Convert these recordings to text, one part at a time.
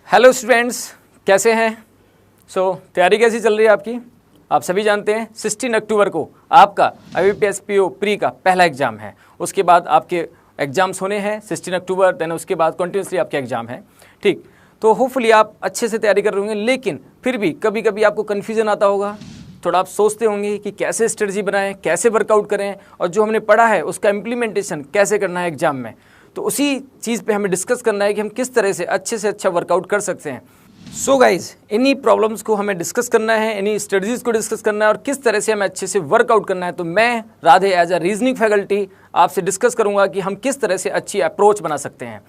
Hello students, कैसे हैं? तैयारी कैसी चल रही है आपकी? आप सभी जानते हैं 16 अक्टूबर को आपका IBPS PO प्री का पहला एग्जाम है। उसके बाद आपके एग्जाम्स होने हैं 16 अक्टूबर, देन उसके बाद कंटिन्यूसली आपके एग्जाम है। ठीक, तो होपफुली आप अच्छे से तैयारी कर रहे होंगे, लेकिन फिर भी कभी कभी आपको कन्फ्यूजन आता होगा, थोड़ा आप सोचते होंगे कि कैसे स्ट्रेटजी बनाएं, कैसे वर्कआउट करें, और जो हमने पढ़ा है उसका इम्प्लीमेंटेशन कैसे करना है एग्जाम में। तो उसी चीज़ पे हमें डिस्कस करना है कि हम किस तरह से अच्छा वर्कआउट कर सकते हैं। सो गाइज, इन्हीं प्रॉब्लम्स को हमें डिस्कस करना है, इन्हीं स्ट्रेटजीज को डिस्कस करना है और किस तरह से हमें अच्छे से वर्कआउट करना है। तो मैं Radhe as a reasoning faculty आपसे डिस्कस करूंगा कि हम किस तरह से अच्छी अप्रोच बना सकते हैं।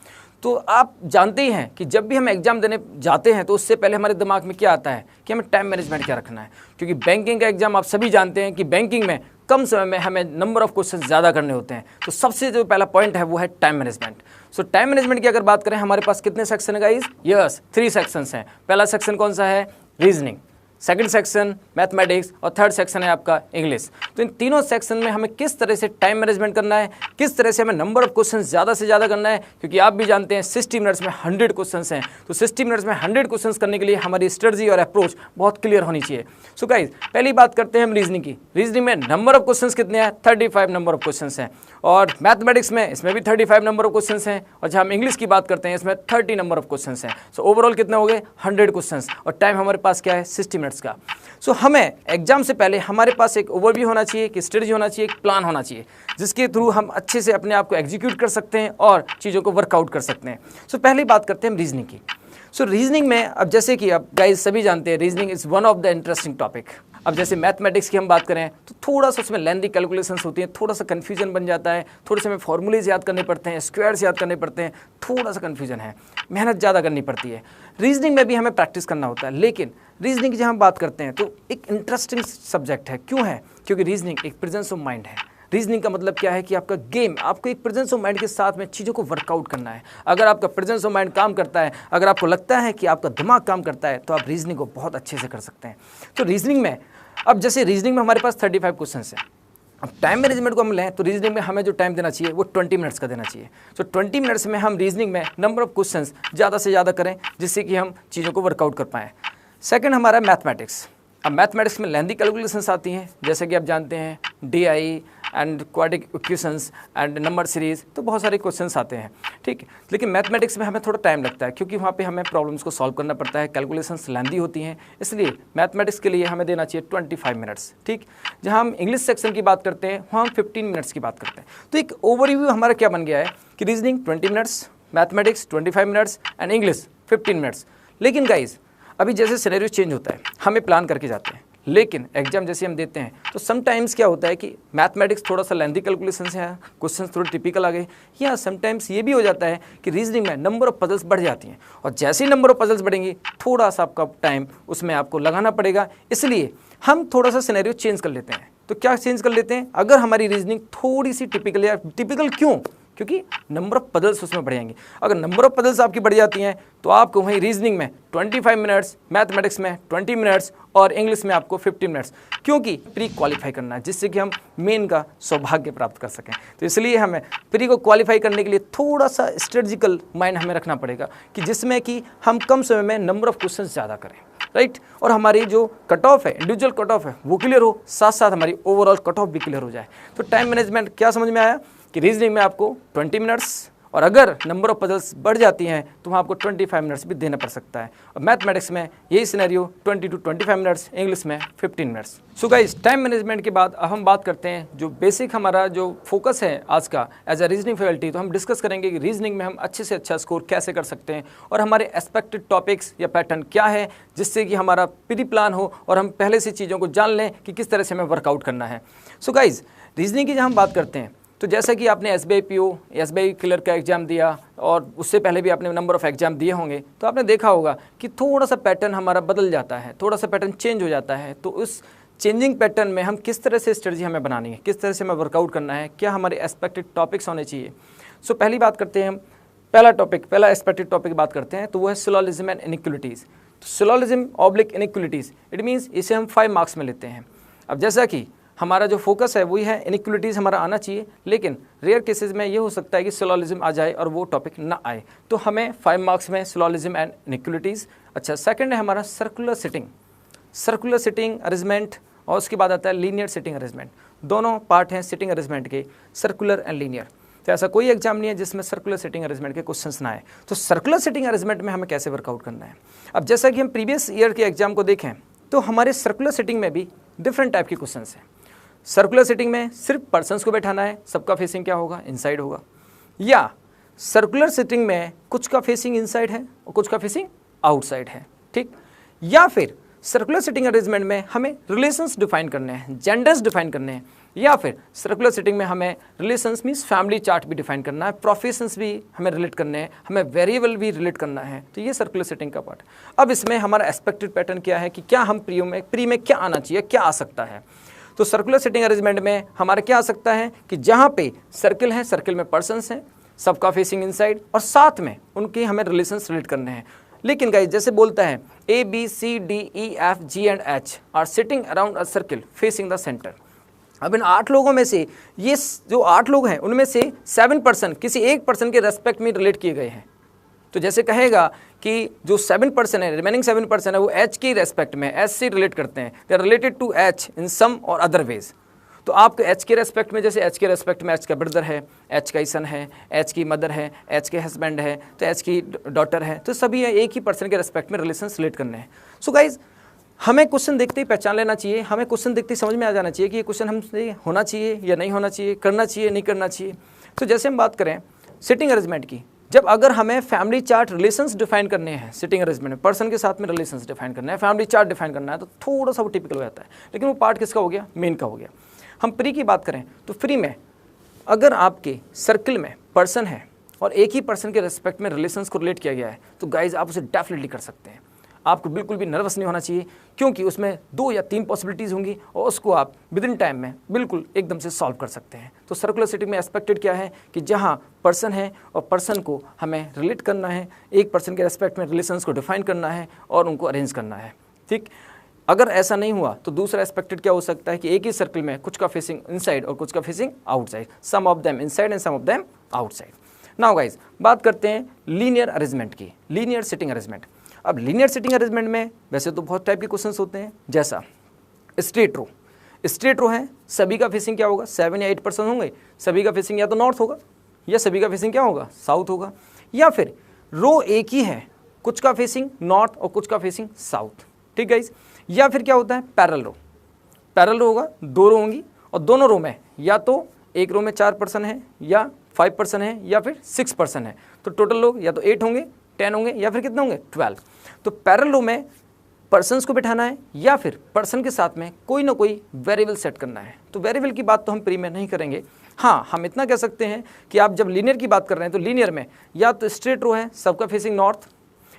तो आप जानते ही हैं कि जब भी हम एग्जाम देने जाते हैं तो उससे पहले हमारे दिमाग में क्या आता है कि हमें टाइम मैनेजमेंट क्या रखना है, क्योंकि बैंकिंग का एग्जाम आप सभी जानते हैं कि बैंकिंग में कम समय में हमें नंबर ऑफ क्वेश्चन ज़्यादा करने होते हैं। तो सबसे जो पहला पॉइंट है वो है टाइम मैनेजमेंट। टाइम मैनेजमेंट की अगर बात करें, हमारे पास कितने सेक्शन है गाइस? यस, 3 सेक्शंस हैं। पहला सेक्शन कौन सा है? रीजनिंग, सेकंड सेक्शन मैथमेटिक्स और थर्ड सेक्शन है आपका इंग्लिश। तो इन तीनों सेक्शन में हमें किस तरह से टाइम मैनेजमेंट करना है, किस तरह से हमें नंबर ऑफ क्वेश्चन ज़्यादा से ज़्यादा करना है, क्योंकि आप भी जानते हैं 60 मिनट्स में 100 क्वेश्चन हैं। तो 60 मिनट्स में 100 क्वेश्चन करने के लिए हमारी स्ट्रेटजी और अप्रोच बहुत क्लियर होनी चाहिए। सो गाइस, पहली बात करते हैं हम रीजनिंग की। रीजनिंग में नंबर ऑफ क्वेश्चन कितने हैं? 35 नंबर ऑफ क्वेश्चन हैं। और मैथमेटिक्स में इसमें भी 35 नंबर ऑफ क्वेश्चन हैं। और जहाँ हम इंग्लिश की बात करते हैं इसमें 30 नंबर ऑफ क्वेश्चन हैं। सो ओवरऑल कितने हो गए? 100 क्वेश्चन। और टाइम हमारे पास क्या है? 60 मिनट्स का। हमें एग्जाम से पहले हमारे पास एक ओवरव्यू होना चाहिए, एक स्ट्रेटजी होना चाहिए, एक प्लान होना चाहिए, जिसके थ्रू हम अच्छे से अपने आप को एग्जीक्यूट कर सकते हैं और चीज़ों को वर्कआउट कर सकते हैं। पहले बात करते हैं हम रीजनिंग की। रीजनिंग में अब जैसे कि अब गाइस सभी जानते हैं reasoning is one of the interesting topic. अब जैसे मैथमेटिक्स की हम बात करें तो थोड़ा सा उसमें लेंथी कैलकुलेशंस होती हैं, थोड़ा सा कन्फ्यूजन बन जाता है, थोड़े से हमें फॉर्मूलेज याद करने पड़ते हैं, स्क्वायर्स याद करने पड़ते हैं, थोड़ा सा कन्फ्यूजन है, मेहनत ज़्यादा करनी पड़ती है। रीजनिंग में भी हमें प्रैक्टिस करना होता है, लेकिन रीजनिंग की जब हम बात करते हैं तो एक इंटरेस्टिंग सब्जेक्ट है। क्यों है? क्योंकि रीजनिंग एक प्रेजेंस ऑफ माइंड है। रीजनिंग का मतलब क्या है कि आपका गेम, आपको एक प्रेजेंस ऑफ माइंड के साथ में चीज़ों को वर्कआउट करना है। अगर आपका प्रेजेंस ऑफ माइंड काम करता है, अगर आपको लगता है कि आपका दिमाग काम करता है, तो आप रीजनिंग को बहुत अच्छे से कर सकते हैं। तो रीजनिंग में अब जैसे रीजनिंग में हमारे पास 35 क्वेश्चन हैं। अब टाइम मैनेजमेंट को हम लें तो रीजनिंग में हमें जो टाइम देना चाहिए वो 20 मिनट्स का देना चाहिए। 20 मिनट्स में हम रीजनिंग में नंबर ऑफ क्वेश्चंस ज़्यादा से ज़्यादा करें, जिससे कि हम चीज़ों को वर्कआउट कर पाएँ। सेकंड हमारा मैथमेटिक्स। अब मैथमेटिक्स में लेंथी कैलकुलेशंस आती हैं, जैसे कि आप जानते हैं DI and quadratic equations and number series, तो बहुत सारे क्वेश्चंस आते हैं। ठीक, लेकिन मैथमेटिक्स में हमें थोड़ा टाइम लगता है, क्योंकि वहाँ पे हमें प्रॉब्लम्स को सॉल्व करना पड़ता है, कैलकुलेशंस लेंथी होती हैं, इसलिए मैथमेटिक्स के लिए हमें देना चाहिए 25 मिनट्स। ठीक, जहाँ हम इंग्लिश सेक्शन की बात करते हैं वहाँ हम 15 मिनट्स की बात करते हैं। तो एक ओवरव्यू हमारा क्या बन गया है कि reasoning 20 minutes, mathematics 25 minutes and English 15 minutes. लेकिन गाइज, अभी जैसे सिनेरियो चेंज होता है, हमें प्लान करके जाते हैं, लेकिन एग्जाम जैसे हम देते हैं तो समटाइम्स क्या होता है कि मैथमेटिक्स थोड़ा सा लेंथी कैलकुलेशंस हैं, क्वेश्चंस थोड़े टिपिकल आ गए, या समटाइम्स ये भी हो जाता है कि रीजनिंग में नंबर ऑफ पजल्स बढ़ जाती हैं, और जैसे ही नंबर ऑफ पजल्स बढ़ेंगी थोड़ा सा आपका टाइम उसमें आपको लगाना पड़ेगा। इसलिए हम थोड़ा सा सिनेरियो चेंज कर लेते हैं। तो क्या चेंज कर लेते हैं? अगर हमारी रीजनिंग थोड़ी सी टिपिकल, या टिपिकल क्यों? क्योंकि नंबर ऑफ पजल्स उसमें बढ़ जाएंगे। अगर नंबर ऑफ पजल्स आपकी बढ़ जाती हैं तो आपको वहीं रीजनिंग में 25 मिनट्स, मैथमेटिक्स में 20 मिनट्स और इंग्लिश में आपको 15 मिनट्स, क्योंकि प्री क्वालिफाई करना है, जिससे कि हम मेन का सौभाग्य प्राप्त कर सकें। तो इसलिए हमें प्री को क्वालिफाई करने के लिए थोड़ा सा स्ट्रेटजिकल माइंड हमें रखना पड़ेगा, कि जिसमें कि हम कम समय में नंबर ऑफ क्वेश्चन ज़्यादा करें, राइट, और हमारी जो कट ऑफ है, इंडिविजुअल कट ऑफ है, वो क्लियर हो, साथ साथ हमारी ओवरऑल कट ऑफ भी क्लियर हो जाए। तो टाइम मैनेजमेंट क्या समझ में आया कि रीजनिंग में आपको 20 मिनट्स, और अगर नंबर ऑफ पजल्स बढ़ जाती हैं तो वहाँ आपको 25 मिनट्स भी देना पड़ सकता है। और मैथमेटिक्स में यही सिनेरियो 20 to 25 मिनट्स, इंग्लिश में 15 minutes. So guys, time management के बाद अब हम बात करते हैं जो बेसिक हमारा जो फोकस है आज का एज अ रीजनिंग फैकल्टी। तो हम डिस्कस करेंगे कि रीजनिंग में हम अच्छे से अच्छा स्कोर कैसे कर सकते हैं, और हमारे एक्सपेक्टेड टॉपिक्स या पैटर्न क्या है, जिससे कि हमारा प्री प्लान हो और हम पहले से चीज़ों को जान लें कि किस तरह से हमें वर्कआउट करना है। सो गाइस, रीजनिंग की जब हम बात करते हैं तो जैसा कि आपने SBI PO, SBI क्लर्क का एग्जाम दिया, और उससे पहले भी आपने नंबर ऑफ एग्जाम दिए होंगे, तो आपने देखा होगा कि थोड़ा सा पैटर्न हमारा बदल जाता है, थोड़ा सा पैटर्न चेंज हो जाता है। तो उस चेंजिंग पैटर्न में हम किस तरह से स्ट्रेटजी हमें बनानी है, किस तरह से हमें वर्कआउट करना है, क्या हमारे एक्सपेक्टेड टॉपिक्स होने चाहिए। पहली बात करते हैं हम, पहला एक्सपेक्टेड टॉपिक बात करते हैं, तो वो है सिलोजिज्म एंड इनइक्वलिटीज़। तो syllogism oblique inequalities, it means इसे हम 5 मार्क्स में लेते हैं। अब जैसा कि हमारा जो फोकस है वही है इनइक्वलिटीज़ हमारा आना चाहिए, लेकिन रेयर केसेस में ये हो सकता है कि सिलोजिज्म आ जाए और वो टॉपिक ना आए, तो हमें 5 मार्क्स में सिलोजिज्म एंड इनइक्वलिटीज़। अच्छा, सेकंड है हमारा सर्कुलर सिटिंग अरेंजमेंट, और उसके बाद आता है लीनियर सिटिंग अरेंजमेंट। दोनों पार्ट हैं सिटिंग अरेंजमेंट के, सर्कुलर एंड लीनियर। तो ऐसा कोई एग्जाम नहीं है जिसमें सर्कुलर सिटिंग अरेंजमेंट के क्वेश्चंस ना आए। तो सर्कुलर सिटिंग अरेंजमेंट में हमें कैसे वर्कआउट करना है? अब जैसा कि हम प्रीवियस ईयर के एग्जाम को देखें तो हमारे सर्कुलर सिटिंग में भी डिफरेंट टाइप के क्वेश्चंस हैं। सर्कुलर सिटिंग में सिर्फ पर्सन्स को बैठाना है, सबका फेसिंग क्या होगा? इनसाइड होगा। या सर्कुलर सिटिंग में कुछ का फेसिंग इनसाइड है और कुछ का फेसिंग आउटसाइड है, ठीक। या फिर सर्कुलर सिटिंग अरेंजमेंट में हमें रिलेशंस डिफाइन करने हैं, जेंडर्स डिफाइन करने हैं, या फिर सर्कुलर सिटिंग में हमें रिलेशंस मीन्स फैमिली चार्ट भी डिफाइन करना है, प्रोफेशंस भी हमें रिलेट करने हैं, हमें वेरिएबल भी रिलेट करना है। तो ये सर्कुलर सिटिंग का पार्ट। अब इसमें हमारा एक्सपेक्टेड पैटर्न क्या है कि क्या हम प्री में क्या आना चाहिए, क्या आ सकता है? तो सर्कुलर सिटिंग अरेंजमेंट में हमारा क्या आ सकता है कि जहाँ पे सर्किल है, सर्किल में पर्सन्स हैं, सबका फेसिंग इनसाइड, और साथ में उनके हमें रिलेशंस रिलेट करने हैं। लेकिन गाइस जैसे बोलता है ABCDEFG and H are sitting around a circle facing the centre. अब इन 8 लोगों में से ये जो 8 लोग हैं उनमें से 7% किसी एक पर्सन के रेस्पेक्ट में रिलेट किए गए हैं। तो जैसे कहेगा कि जो 7% है, रिमेनिंग 7% है, वो H की रेस्पेक्ट में H से रिलेट करते हैं, they are related to H in some और अदर वेज। तो आपके H के रेस्पेक्ट में, जैसे H के रेस्पेक्ट में H का ब्रदर है, H का सन है, H की मदर है, H के हस्बैंड है, तो H की डॉटर है, तो सभी एक ही पर्सन के रेस्पेक्ट में रिलेशन रिलेट करने हैं। सो गाइज हमें क्वेश्चन देखते ही पहचान लेना चाहिए, हमें क्वेश्चन देखते ही समझ में आ जाना चाहिए कि ये क्वेश्चन हमसे होना चाहिए या नहीं होना चाहिए, करना चाहिए नहीं करना चाहिए। तो जैसे हम बात करें सिटिंग अरेंजमेंट की, जब अगर हमें फैमिली चार्ट रिलेशंस डिफाइन करने हैं, सिटिंग अरेंजमेंट में पर्सन के साथ में रिलेशंस डिफाइन करना है, फैमिली चार्ट डिफाइन करना है, तो थोड़ा सा वो टिपिकल हो जाता है, लेकिन वो पार्ट किसका हो गया? मेन का हो गया। हम प्री की बात करें तो प्री में अगर आपके सर्किल में पर्सन है और एक ही पर्सन के रेस्पेक्ट में रिलेशंस को रिलेट किया गया है, तो गाइज आप उसे डेफिनेटली कर सकते हैं। आपको बिल्कुल भी नर्वस नहीं होना चाहिए, क्योंकि उसमें 2 या 3 पॉसिबिलिटीज़ होंगी और उसको आप विद इन टाइम में बिल्कुल एकदम से सॉल्व कर सकते हैं। तो सर्कुलर सिटिंग में एक्सपेक्टेड क्या है कि जहाँ पर्सन है और पर्सन को हमें रिलेट करना है, एक पर्सन के रेस्पेक्ट में रिलेशंस को डिफाइन करना है और उनको अरेंज करना है, ठीक। अगर ऐसा नहीं हुआ तो दूसरा एक्सपेक्टेड क्या हो सकता है कि एक ही सर्कल में कुछ का फेसिंग इनसाइड और कुछ का facing outside, some of them inside and some of them outside. Now guys बात करते हैं लीनियर अरेंजमेंट की, लीनियर सिटिंग अरेंजमेंट। अब लीनियर सिटिंग अरेंजमेंट में वैसे तो बहुत टाइप के क्वेश्चंस होते हैं, जैसा स्ट्रेट रो है, सभी का फेसिंग क्या होगा? 7 या 8% होंगे, सभी का फेसिंग या तो नॉर्थ होगा या सभी का फेसिंग क्या होगा? साउथ होगा। या फिर रो एक ही है, कुछ का फेसिंग नॉर्थ और कुछ का फेसिंग साउथ, ठीक गाइज। या फिर क्या होता है? पैरेलल रो होगा, 2 रो होंगी और दोनों रो में या तो एक रो में 4% है या 5% है या फिर 6% है, तो टोटल लोग या तो 8 होंगे, 10 होंगे या फिर कितने होंगे? 12। तो पैरेलल रो में पर्सन्स को बिठाना है या फिर पर्सन के साथ में कोई ना कोई वेरिएबल सेट करना है। तो वेरिएबल की बात तो हम प्री में नहीं करेंगे, हाँ हम इतना कह सकते हैं कि आप जब लीनियर की बात कर रहे हैं तो लीनियर में या तो स्ट्रेट रो है, सबका फेसिंग नॉर्थ,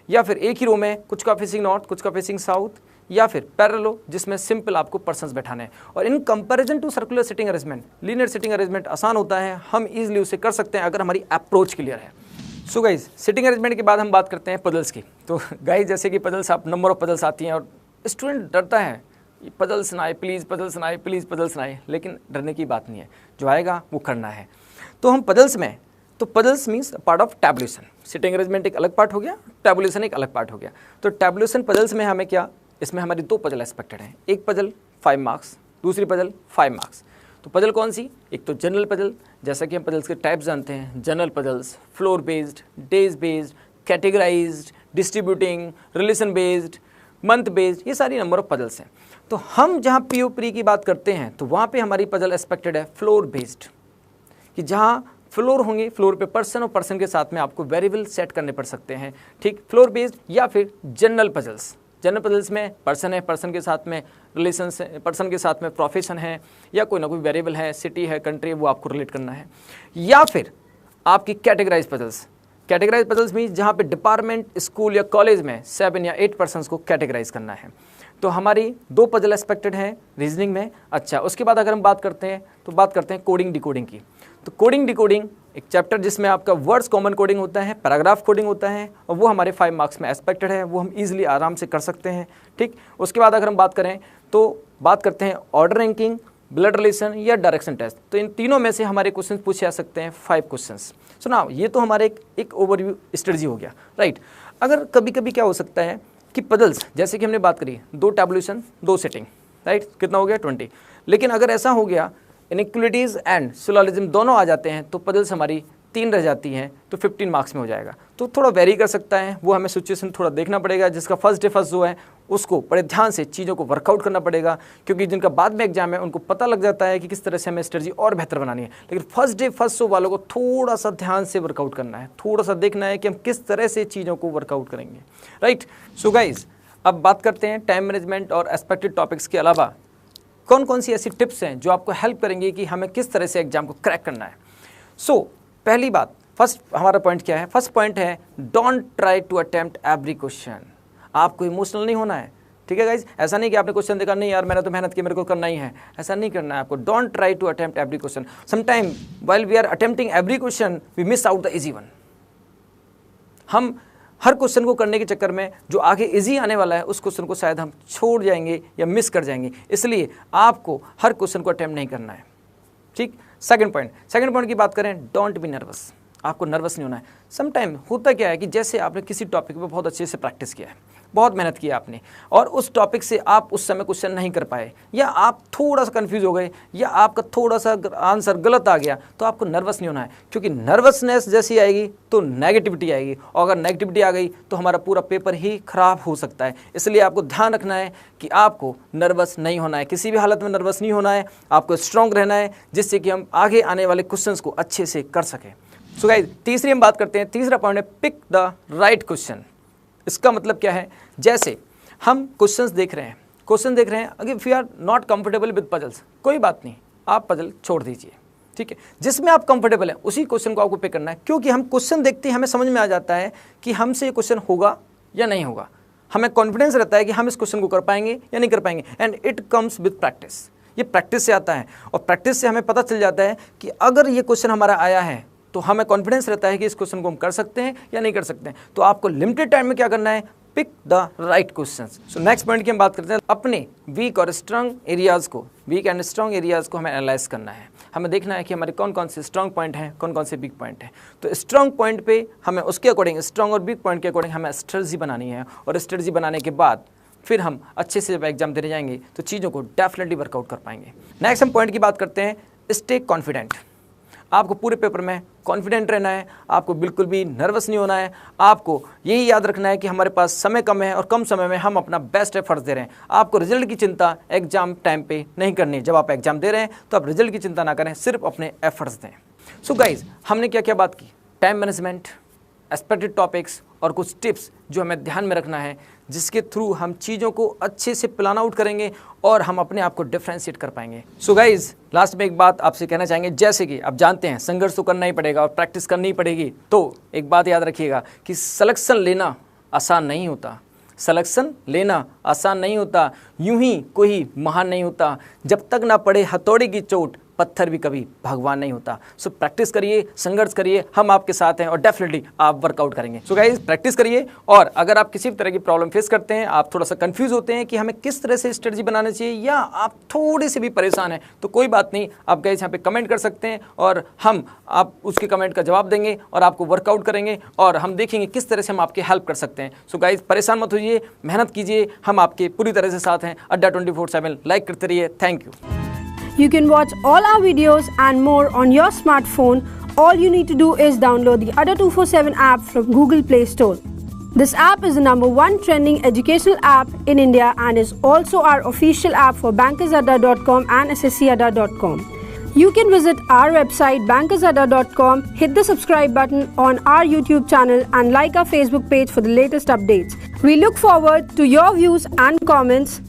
या फिर एक ही रो में कुछ का फेसिंग नॉर्थ कुछ का फेसिंग साउथ, या फिर पैरेलल रो जिसमें सिंपल आपको पर्सन्स बैठाने हैं। और in comparison to circular sitting arrangement linear sitting arrangement आसान होता है, हम इजीली उसे कर सकते हैं अगर हमारी अप्रोच क्लियर है। सो गाइज सिटिंग अरेंजमेंट के बाद हम बात करते हैं पजल्स की। तो गाइज जैसे कि पजल्स आप नंबर ऑफ पजल्स आती हैं और स्टूडेंट डरता है पजल सुनाए प्लीज़, पजल सुनाए प्लीज़, पजल सुनाए, लेकिन डरने की बात नहीं है, जो आएगा वो करना है। तो हम पजल्स में, तो puzzles means part of tabulation, sitting arrangement एक अलग पार्ट हो गया, टैबुलेशन एक अलग पार्ट हो गया। तो टैबुलेशन पजल्स में हमें क्या, इसमें हमारी 2 पजल एक्सपेक्टेड हैं, एक पजल 5 मार्क्स, दूसरी पजल 5 मार्क्स। तो पजल कौन सी? एक तो जनरल पजल, जैसा कि हम पजल्स के टाइप्स जानते हैं, general puzzles, floor based, days based, categorised, distributing, relation based, month based, ये सारी नंबर ऑफ पजल्स हैं। तो हम जहाँ पीओ प्री की बात करते हैं तो वहाँ पे हमारी पजल एक्सपेक्टेड है फ्लोर बेस्ड, कि जहाँ फ्लोर होंगे, फ्लोर पे पर्सन और पर्सन के साथ में आपको वेरिएबल सेट करने पड़ सकते हैं, ठीक, फ्लोर बेस्ड। या फिर जनरल पजल्स, जनरल पजल्स में पर्सन है, पर्सन के साथ में रिलेशंस है, पर्सन के साथ में प्रोफेशन है या कोई ना कोई वेरिएबल है, सिटी है, कंट्री है, वो आपको रिलेट करना है। या फिर आपकी categorise puzzles, categorise puzzles mean जहाँ पे डिपार्टमेंट, स्कूल या कॉलेज में 7 या 8 पर्सन्स को कैटेगराइज करना है। तो हमारी 2 पजल एक्सपेक्टेड हैं रीजनिंग में। अच्छा, उसके बाद अगर हम बात करते हैं तो बात करते हैं कोडिंग डिकोडिंग की। तो कोडिंग डिकोडिंग एक चैप्टर जिसमें आपका वर्ड्स कॉमन कोडिंग होता है, पैराग्राफ कोडिंग होता है, और वो हमारे 5 मार्क्स में एक्सपेक्टेड है, वो हम इजीली आराम से कर सकते हैं, ठीक। उसके बाद अगर हम बात करें तो बात करते हैं ऑर्डर रैंकिंग, ब्लड रिलेशन या डायरेक्शन टेस्ट। तो इन तीनों में से हमारे क्वेश्चन पूछे जा सकते हैं 5 क्वेश्चंस। सो नाउ ये तो हमारे एक ओवरव्यू स्ट्रेटजी हो गया, राइट। अगर कभी कभी क्या हो सकता है कि पजल्स, जैसे कि हमने बात करी 2 टैबुलेशन 2 सेटिंग, राइट, कितना हो गया 20। लेकिन अगर ऐसा हो गया इनइक्वलिटीज़ एंड सिलोजिज्म दोनों आ जाते हैं तो पजल्स हमारी 3 रह जाती हैं, तो 15 मार्क्स में हो जाएगा। तो थोड़ा वेरी कर सकता है, वो हमें सिचुएशन थोड़ा देखना पड़ेगा। जिसका फर्स्ट डे फर्स्ट जो है उसको बड़े ध्यान से चीज़ों को वर्कआउट करना पड़ेगा, क्योंकि जिनका बाद में एग्जाम है उनको पता लग जाता है कि किस तरह से हमें स्ट्रेटजी और बेहतर बनानी है। लेकिन फर्स्ट डे फर्स्ट शो वालों को थोड़ा सा ध्यान से वर्कआउट करना है, थोड़ा सा देखना है कि हम किस तरह से चीज़ों को वर्कआउट करेंगे, राइट। सो गाइज अब बात करते हैं टाइम मैनेजमेंट और एक्सपेक्टेड टॉपिक्स के अलावा कौन कौन सी ऐसी टिप्स हैं जो आपको हेल्प करेंगी कि हमें किस तरह से एग्जाम को क्रैक करना है। सो पहली बात, फर्स्ट हमारा पॉइंट क्या है? फर्स्ट पॉइंट है don't try to attempt every question. आपको इमोशनल नहीं होना है, ठीक है गाइज। ऐसा नहीं कि आपने क्वेश्चन देखा, नहीं यार मैंने तो मेहनत की, मेरे को करना ही है, ऐसा नहीं करना है आपको। Don't try to attempt every question. Sometime while we are attempting every question we miss out the easy one. हम हर क्वेश्चन को करने के चक्कर में जो आगे इजी आने वाला है उस क्वेश्चन को शायद हम छोड़ जाएंगे या मिस कर जाएंगे। इसलिए आपको हर क्वेश्चन को अटेम्प्ट नहीं करना है, ठीक। सेकंड पॉइंट की बात करें, डोंट बी नर्वस। आपको नर्वस नहीं होना है। समटाइम होता क्या है कि जैसे आपने किसी टॉपिक पे बहुत अच्छे से प्रैक्टिस किया है, बहुत मेहनत की आपने, और उस टॉपिक से आप उस समय क्वेश्चन नहीं कर पाए, या आप थोड़ा सा कंफ्यूज हो गए, या आपका थोड़ा सा आंसर गलत आ गया, तो आपको नर्वस नहीं होना है। क्योंकि नर्वसनेस जैसी आएगी तो नेगेटिविटी आएगी, और अगर नेगेटिविटी आ गई तो हमारा पूरा पेपर ही खराब हो सकता है। इसलिए आपको ध्यान रखना है कि आपको नर्वस नहीं होना है, किसी भी हालत में नर्वस नहीं होना है। आपको स्ट्रांग रहना है, जिससे कि हम आगे आने वाले क्वेश्चन को अच्छे से कर सकें। सो गाइस, तीसरी हम बात करते हैं, तीसरा पॉइंट है पिक द राइट क्वेश्चन। इसका मतलब क्या है? जैसे हम क्वेश्चंस देख रहे हैं, अगर if you are not comfortable with puzzles, कोई बात नहीं, आप पजल छोड़ दीजिए, ठीक है। जिसमें आप कंफर्टेबल हैं उसी क्वेश्चन को आपको पिक करना है, क्योंकि हम क्वेश्चन देखते ही हमें समझ में आ जाता है कि हमसे ये क्वेश्चन होगा या नहीं होगा। हमें कॉन्फिडेंस रहता है कि हम इस क्वेश्चन को कर पाएंगे या नहीं कर पाएंगे, and it comes with practice. ये प्रैक्टिस से आता है, और प्रैक्टिस से हमें पता चल जाता है कि अगर ये क्वेश्चन हमारा आया है तो हमें कॉन्फिडेंस रहता है कि इस क्वेश्चन को हम कर सकते हैं या नहीं कर सकते हैं। तो आपको लिमिटेड टाइम में क्या करना है? Pick the right questions. So next point की हम बात करते हैं, अपने वीक और स्ट्रांग एरियाज़ को, वीक एंड स्ट्रांग एरियाज़ को हमें एनालाइज करना है। हमें देखना है कि हमारे कौन कौन से स्ट्रांग पॉइंट हैं, कौन कौन से वीक पॉइंट हैं। तो स्ट्रांग पॉइंट पे हमें उसके अकॉर्डिंग, स्ट्रांग और वीक पॉइंट के अकॉर्डिंग हमें स्ट्रेटजी बनानी है, और स्ट्रेटजी बनाने के बाद फिर हम अच्छे से जब एग्जाम देने जाएंगे तो चीज़ों को डेफिनेटली वर्कआउट कर पाएंगे। नेक्स्ट हम पॉइंट की बात करते हैं, स्टे कॉन्फिडेंट। आपको पूरे पेपर में कॉन्फिडेंट रहना है, आपको बिल्कुल भी नर्वस नहीं होना है। आपको यही याद रखना है कि हमारे पास समय कम है और कम समय में हम अपना बेस्ट एफर्ट्स दे रहे हैं। आपको रिजल्ट की चिंता एग्जाम टाइम पे नहीं करनी है। जब आप एग्जाम दे रहे हैं तो आप रिजल्ट की चिंता ना करें, सिर्फ अपने एफर्ट्स दें। सो गाइज, हमने क्या क्या बात की? टाइम मैनेजमेंट, एक्सपेक्टेड टॉपिक्स और कुछ टिप्स जो हमें ध्यान में रखना है, जिसके थ्रू हम चीज़ों को अच्छे से प्लान आउट करेंगे और हम अपने आप को डिफ्रेंशिएट कर पाएंगे। सो गाइज, लास्ट में एक बात आपसे कहना चाहेंगे, जैसे कि आप जानते हैं संघर्ष तो करना ही पड़ेगा और प्रैक्टिस करनी ही पड़ेगी। तो एक बात याद रखिएगा कि सिलेक्शन लेना आसान नहीं होता, सिलेक्शन लेना आसान नहीं होता, यूं ही कोई महान नहीं होता। जब तक ना पड़े हथौड़े की चोट, पत्थर भी कभी भगवान नहीं होता। सो प्रैक्टिस करिए, संघर्ष करिए, हम आपके साथ हैं और डेफिनेटली आप वर्कआउट करेंगे। सो गाइस, प्रैक्टिस करिए, और अगर आप किसी भी तरह की प्रॉब्लम फेस करते हैं, आप थोड़ा सा कंफ्यूज होते हैं कि हमें किस तरह से स्ट्रेटजी बनानी चाहिए, या आप थोड़े से भी परेशान हैं, तो कोई बात नहीं, आप गाइस यहाँ पे कमेंट कर सकते हैं और हम आप उसके कमेंट का जवाब देंगे और आपको वर्कआउट करेंगे, और हम देखेंगे किस तरह से हम आपकी हेल्प कर सकते हैं। सो गाइस, परेशान मत होइए, मेहनत कीजिए, हम आपके पूरी तरह से साथ हैं। अड्डा 24/7 लाइक करते रहिए। Thank you. You can watch all our videos and more on your smartphone. All you need to do is download the Adda 247 app from Google Play Store. This app is the #1 trending educational app in India and is also our official app for bankersadda.com and sscadda.com. You can visit our website bankersadda.com, hit the subscribe button on our YouTube channel and like our Facebook page for the latest updates. We look forward to your views and comments.